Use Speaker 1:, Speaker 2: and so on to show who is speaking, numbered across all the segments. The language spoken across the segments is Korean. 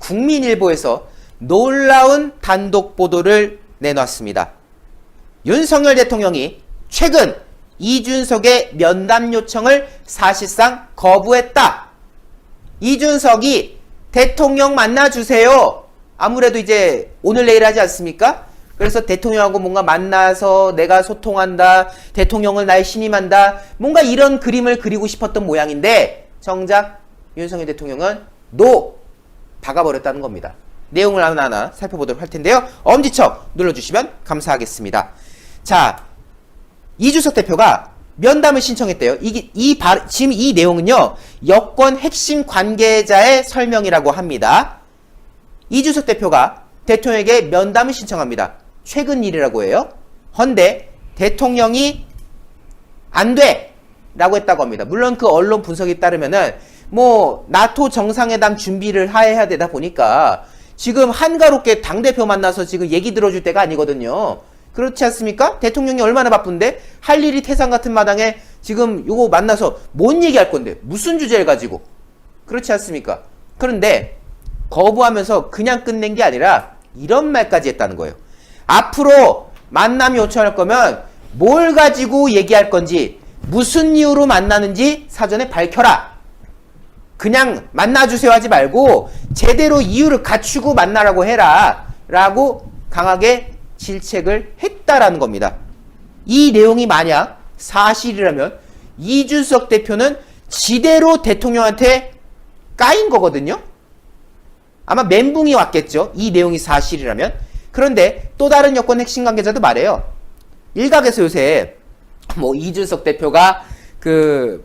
Speaker 1: 국민일보에서 놀라운 단독 보도를 내놨습니다. 윤석열 대통령이 최근 이준석의 면담 요청을 사실상 거부했다. 이준석이 대통령 만나주세요. 아무래도 이제 오늘 내일 하지 않습니까? 그래서 대통령하고 뭔가 만나서 내가 소통한다. 대통령을 나의 신임한다. 뭔가 이런 그림을 그리고 싶었던 모양인데 정작 윤석열 대통령은 노! 박아버렸다는 겁니다. 내용을 하나하나 살펴보도록 할 텐데요. 엄지척 눌러주시면 감사하겠습니다. 자, 이준석 대표가 면담을 신청했대요. 지금 이 내용은요, 여권 핵심 관계자의 설명이라고 합니다. 이준석 대표가 대통령에게 면담을 신청합니다. 최근 일이라고 해요. 헌데 대통령이 안 돼! 라고 했다고 합니다. 물론 그 언론 분석에 따르면은 뭐 나토 정상회담 준비를 해야 되다 보니까 지금 한가롭게 당대표 만나서 지금 얘기 들어줄 때가 아니거든요. 그렇지 않습니까? 대통령이 얼마나 바쁜데 할 일이 태산 같은 마당에 지금 요거 만나서 뭔 얘기할 건데 무슨 주제를 가지고 그렇지 않습니까? 그런데 거부하면서 그냥 끝낸 게 아니라 이런 말까지 했다는 거예요. 앞으로 만남 요청할 거면 뭘 가지고 얘기할 건지 무슨 이유로 만나는지 사전에 밝혀라. 그냥 만나주세요 하지 말고 제대로 이유를 갖추고 만나라고 해라 라고 강하게 질책을 했다라는 겁니다. 이 내용이 만약 사실이라면 이준석 대표는 지대로 대통령한테 까인 거거든요. 아마 멘붕이 왔겠죠. 이 내용이 사실이라면. 그런데 또 다른 여권 핵심 관계자도 말해요. 일각에서 요새 뭐 이준석 대표가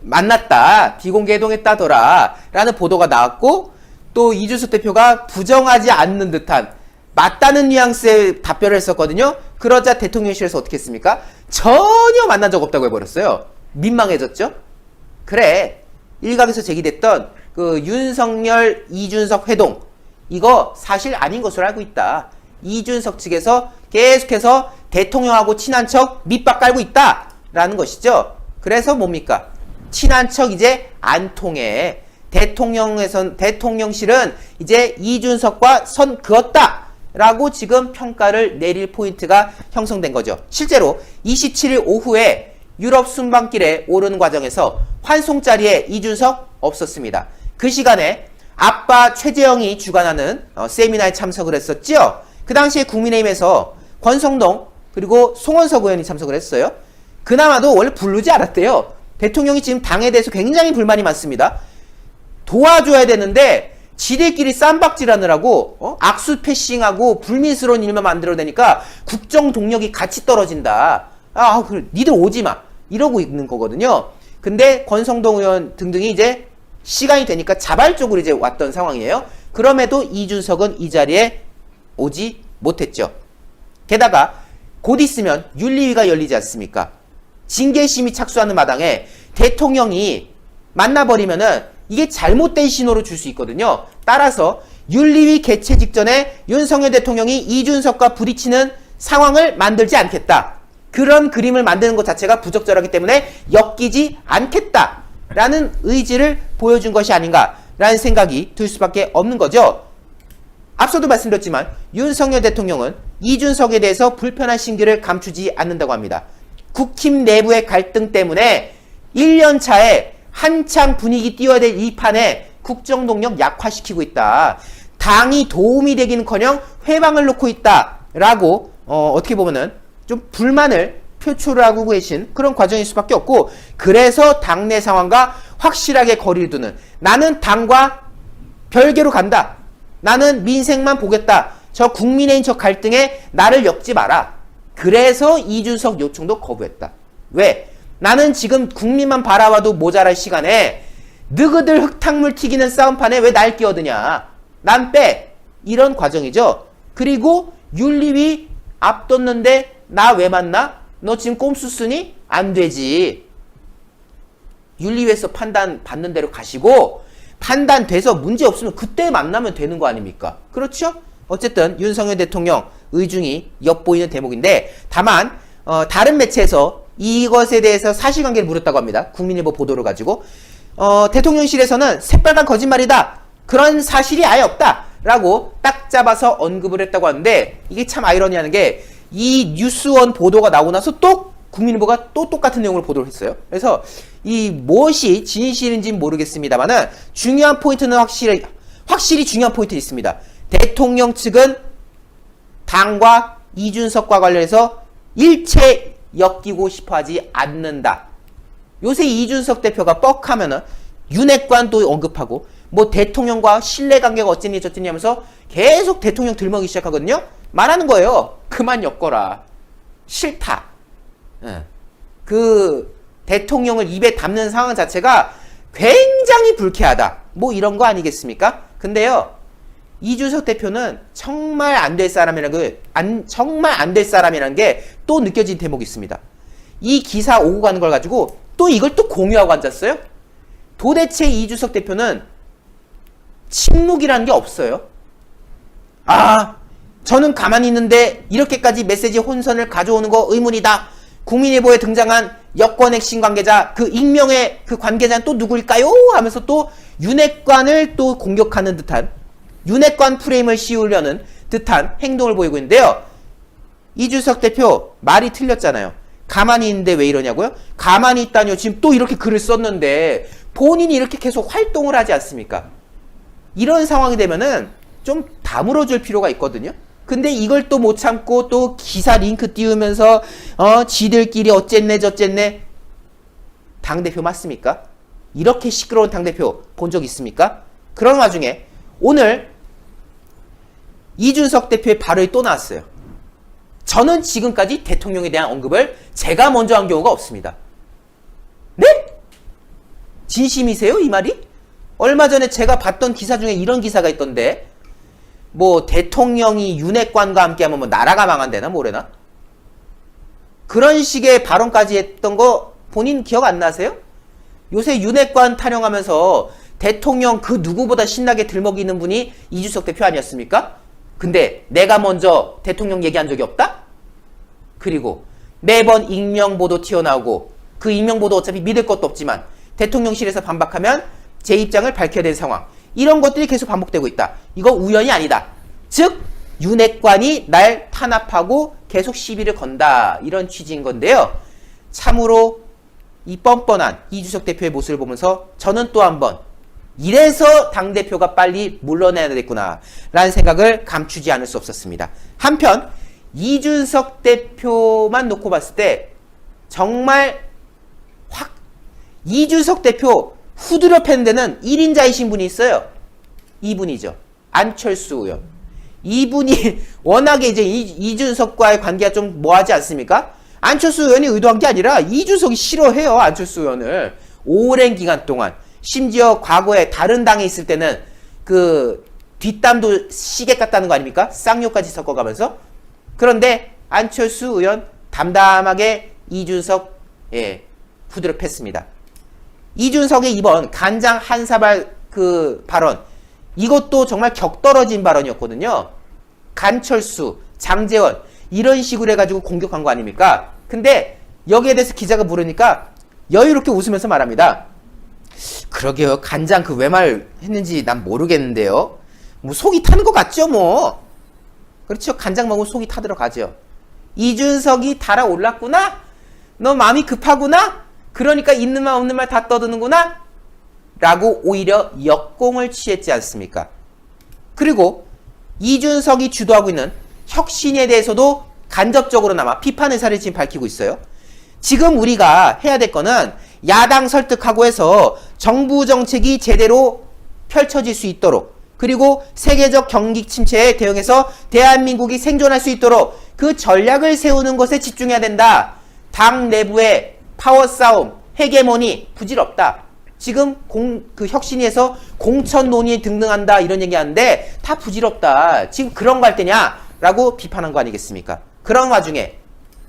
Speaker 1: 만났다, 비공개 회동했다더라 라는 보도가 나왔고 또 이준석 대표가 부정하지 않는 듯한 맞다는 뉘앙스의 답변을 했었거든요. 그러자 대통령실에서 어떻게 했습니까? 전혀 만난 적 없다고 해버렸어요. 민망해졌죠? 그래, 일각에서 제기됐던 윤석열 이준석 회동 이거 사실 아닌 것으로 알고 있다. 이준석 측에서 계속해서 대통령하고 친한 척 밑밥 깔고 있다 라는 것이죠. 그래서 뭡니까? 친한 척 이제 안 통해. 대통령실은 이제 이준석과 선 그었다 라고 지금 평가를 내릴 포인트가 형성된 거죠. 실제로 27일 오후에 유럽 순방길에 오르는 과정에서 환송 자리에 이준석 없었습니다. 그 시간에 아빠 최재형이 주관하는 세미나에 참석을 했었죠. 그 당시에 국민의힘에서 권성동 그리고 송원석 의원이 참석을 했어요. 그나마도 원래 부르지 않았대요. 대통령이 지금 당에 대해서 굉장히 불만이 많습니다. 도와줘야 되는데 지들끼리 쌈박질하느라고 악수 패싱하고 불미스러운 일만 만들어내니까 국정 동력이 같이 떨어진다. 그래, 니들 오지마 이러고 있는 거거든요. 근데 권성동 의원 등등이 이제 시간이 되니까 자발적으로 이제 왔던 상황이에요. 그럼에도 이준석은 이 자리에 오지 못했죠. 게다가 곧 있으면 윤리위가 열리지 않습니까? 징계심이 착수하는 마당에 대통령이 만나버리면은 이게 잘못된 신호를 줄 수 있거든요. 따라서 윤리위 개최 직전에 윤석열 대통령이 이준석과 부딪히는 상황을 만들지 않겠다. 그런 그림을 만드는 것 자체가 부적절하기 때문에 엮이지 않겠다라는 의지를 보여준 것이 아닌가라는 생각이 들 수밖에 없는 거죠. 앞서도 말씀드렸지만 윤석열 대통령은 이준석에 대해서 불편한 심기를 감추지 않는다고 합니다. 국힘 내부의 갈등 때문에 1년 차에 한창 분위기 띄워야 될 이 판에 국정동력 약화시키고 있다. 당이 도움이 되기는커녕 회방을 놓고 있다라고 어떻게 보면은 좀 불만을 표출하고 계신 그런 과정일 수밖에 없고, 그래서 당내 상황과 확실하게 거리를 두는, 나는 당과 별개로 간다. 나는 민생만 보겠다. 저 국민의힘 저 갈등에 나를 엮지 마라. 그래서 이준석 요청도 거부했다. 왜? 나는 지금 국민만 바라봐도 모자랄 시간에 너희들 흙탕물 튀기는 싸움판에 왜 날 끼어드냐. 난 빼. 이런 과정이죠. 그리고 윤리위 앞뒀는데 나 왜 만나? 너 지금 꼼수 쓰니? 안 되지. 윤리위에서 판단 받는 대로 가시고 판단돼서 문제 없으면 그때 만나면 되는 거 아닙니까? 그렇죠? 어쨌든 윤석열 대통령 의중이 엿보이는 대목인데, 다만 다른 매체에서 이것에 대해서 사실관계를 물었다고 합니다. 국민일보 보도를 가지고 대통령실에서는 새빨간 거짓말이다. 그런 사실이 아예 없다. 라고 딱 잡아서 언급을 했다고 하는데 이게 참 아이러니한 게 이 뉴스원 보도가 나오고 나서 또 국민일보가 또 똑같은 내용을 보도를 했어요. 그래서 이 무엇이 진실인지는 모르겠습니다만은 중요한 포인트는 확실히 중요한 포인트 있습니다. 대통령 측은 당과 이준석과 관련해서 일체 엮이고 싶어하지 않는다. 요새 이준석 대표가 뻑하면은 윤핵관도 언급하고 뭐 대통령과 신뢰관계가 어쩌니 저쩌니 하면서 계속 대통령 들먹이기 시작하거든요. 말하는 거예요. 그만 엮어라. 싫다. 그 대통령을 입에 담는 상황 자체가 굉장히 불쾌하다. 뭐 이런 거 아니겠습니까? 근데요. 이준석 대표는 정말 안 될 사람이라는 게 또 느껴진 대목이 있습니다. 이 기사 오고 가는 걸 가지고 또 이걸 또 공유하고 앉았어요. 도대체 이준석 대표는 침묵이라는 게 없어요. 저는 가만히 있는데 이렇게까지 메시지 혼선을 가져오는 거 의문이다. 국민일보에 등장한 여권 핵심 관계자, 그 익명의 그 관계자는 또 누구일까요? 하면서 또 윤핵관을 또 공격하는 듯한, 윤핵관 프레임을 씌우려는 듯한 행동을 보이고 있는데요. 이준석 대표 말이 틀렸잖아요. 가만히 있는데 왜 이러냐고요? 가만히 있다니요. 지금 또 이렇게 글을 썼는데 본인이 이렇게 계속 활동을 하지 않습니까? 이런 상황이 되면은 좀 다물어줄 필요가 있거든요. 근데 이걸 또 못 참고 또 기사 링크 띄우면서 지들끼리 어쨌네 저쨌네. 당대표 맞습니까? 이렇게 시끄러운 당대표 본 적 있습니까? 그런 와중에 오늘 이준석 대표의 발언이 또 나왔어요. 저는 지금까지 대통령에 대한 언급을 제가 먼저 한 경우가 없습니다. 네? 진심이세요? 이 말이? 얼마 전에 제가 봤던 기사 중에 이런 기사가 있던데 뭐 대통령이 윤핵관과 함께하면 뭐 나라가 망한대나 뭐래나? 그런 식의 발언까지 했던 거 본인 기억 안 나세요? 요새 윤핵관 타령하면서 대통령 그 누구보다 신나게 들먹이는 분이 이준석 대표 아니었습니까? 근데 내가 먼저 대통령 얘기한 적이 없다? 그리고 매번 익명보도 튀어나오고 그 익명보도 어차피 믿을 것도 없지만 대통령실에서 반박하면 제 입장을 밝혀야 되는 상황. 이런 것들이 계속 반복되고 있다. 이거 우연이 아니다. 즉 윤핵관이 날 탄압하고 계속 시비를 건다. 이런 취지인 건데요. 참으로 이 뻔뻔한 이준석 대표의 모습을 보면서 저는 또 한번 이래서 당대표가 빨리 물러나야 되겠구나 라는 생각을 감추지 않을 수 없었습니다. 한편 이준석 대표만 놓고 봤을 때 정말 이준석 대표 후드려 패는 데는 1인자이신 분이 있어요. 이분이죠. 안철수 의원. 이분이 워낙에 이제 이준석과의 관계가 좀 뭐하지 않습니까? 안철수 의원이 의도한 게 아니라 이준석이 싫어해요. 안철수 의원을. 오랜 기간 동안. 심지어 과거에 다른 당에 있을 때는 그 뒷담도 시계 깠다는 거 아닙니까? 쌍욕까지 섞어가면서. 그런데 안철수 의원 담담하게 이준석 후드려 팼습니다. 이준석의 이번 간장 한 사발 그 발언 이것도 정말 격떨어진 발언이었거든요. 간철수, 장제원 이런 식으로 해가지고 공격한 거 아닙니까? 근데 여기에 대해서 기자가 물으니까 여유롭게 웃으면서 말합니다. 그러게요. 간장 그 왜 말 했는지 난 모르겠는데요. 뭐 속이 타는 것 같죠 뭐. 그렇죠. 간장 먹으면 속이 타들어가죠. 이준석이 달아올랐구나? 너 마음이 급하구나? 그러니까 있는 말 없는 말 다 떠드는구나? 라고 오히려 역공을 취했지 않습니까? 그리고 이준석이 주도하고 있는 혁신에 대해서도 간접적으로나마 비판 의사를 지금 밝히고 있어요. 지금 우리가 해야 될 거는 야당 설득하고 해서 정부 정책이 제대로 펼쳐질 수 있도록 그리고 세계적 경기 침체에 대응해서 대한민국이 생존할 수 있도록 그 전략을 세우는 것에 집중해야 된다. 당 내부의 파워 싸움, 헤게모니 부질없다. 지금 그 혁신위에서 공천 논의에 등등한다 이런 얘기하는데 다 부질없다. 지금 그런 거 할 때냐? 라고 비판한 거 아니겠습니까? 그런 와중에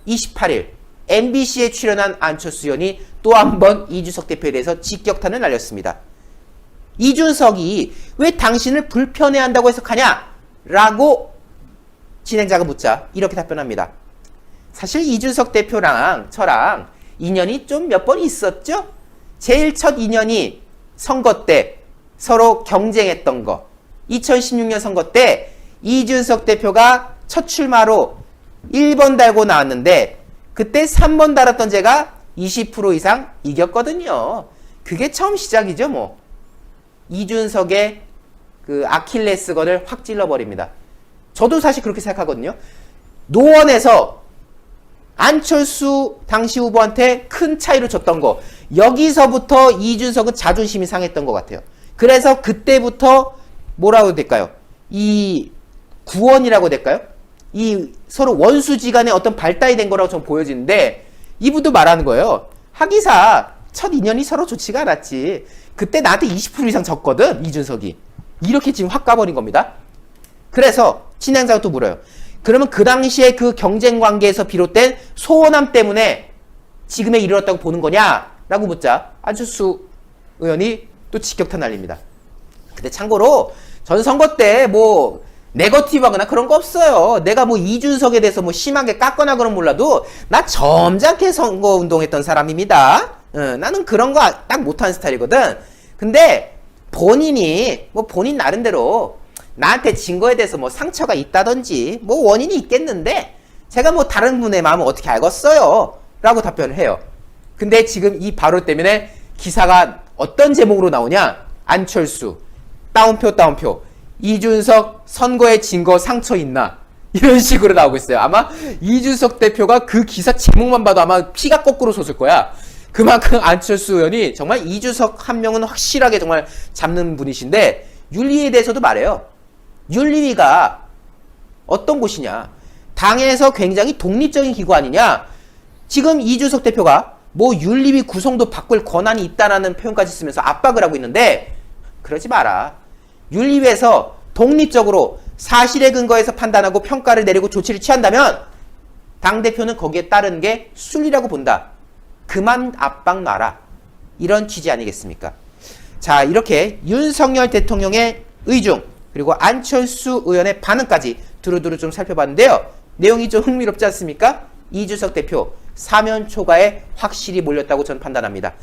Speaker 1: 28일 MBC에 출연한 안철수 의원이 또 한 번 이준석 대표에 대해서 직격탄을 날렸습니다. 이준석이 왜 당신을 불편해한다고 해석하냐? 라고 진행자가 묻자 이렇게 답변합니다. 사실 이준석 대표랑 저랑 인연이 좀 몇 번 있었죠? 제일 첫 인연이 선거 때 서로 경쟁했던 거. 2016년 선거 때 이준석 대표가 첫 출마로 1번 달고 나왔는데 그때 3번 달았던 제가 20% 이상 이겼거든요. 그게 처음 시작이죠, 뭐. 이준석의 그 아킬레스건을 확 찔러버립니다. 저도 사실 그렇게 생각하거든요. 노원에서 안철수 당시 후보한테 큰 차이로 졌던 거, 여기서부터 이준석은 자존심이 상했던 것 같아요. 그래서 그때부터 뭐라고 해야 될까요? 이 구원이라고 해야 될까요? 이 서로 원수지간의 어떤 발달이 된 거라고 좀 보여지는데, 이분도 말하는 거예요. 하기사 첫 인연이 서로 좋지가 않았지. 그때 나한테 20% 이상 졌거든, 이준석이. 이렇게 지금 확 가버린 겁니다. 그래서 진행자가 또 물어요. 그러면 그 당시에 그 경쟁 관계에서 비롯된 소원함 때문에 지금에 이르렀다고 보는 거냐? 라고 묻자 안철수 의원이 또 직격탄 날립니다. 근데 참고로 전 선거 때 뭐 네거티브하거나 그런 거 없어요. 내가 뭐 이준석에 대해서 뭐 심하게 깎거나 그런 몰라도 나 점잖게 선거 운동했던 사람입니다. 나는 그런 거 딱 못하는 스타일이거든. 근데 본인이 뭐 본인 나름대로 나한테 진 거에 대해서 뭐 상처가 있다든지 뭐 원인이 있겠는데 제가 뭐 다른 분의 마음을 어떻게 알겠어요? 라고 답변을 해요. 근데 지금 이 발언 때문에 기사가 어떤 제목으로 나오냐? 안철수 따옴표 이준석 선거에 진 거 상처 있나? 이런 식으로 나오고 있어요. 아마 이준석 대표가 그 기사 제목만 봐도 아마 피가 거꾸로 솟을 거야. 그만큼 안철수 의원이 정말 이준석 한 명은 확실하게 정말 잡는 분이신데, 윤리위에 대해서도 말해요. 윤리위가 어떤 곳이냐? 당에서 굉장히 독립적인 기구 아니냐? 지금 이준석 대표가 뭐 윤리위 구성도 바꿀 권한이 있다라는 표현까지 쓰면서 압박을 하고 있는데, 그러지 마라. 윤리위에서 독립적으로 사실에 근거해서 판단하고 평가를 내리고 조치를 취한다면 당대표는 거기에 따르는 게 순리라고 본다. 그만 압박 놔라. 이런 취지 아니겠습니까? 자, 이렇게 윤석열 대통령의 의중, 그리고 안철수 의원의 반응까지 두루두루 좀 살펴봤는데요. 내용이 좀 흥미롭지 않습니까? 이준석 대표 사면 초과에 확실히 몰렸다고 저는 판단합니다.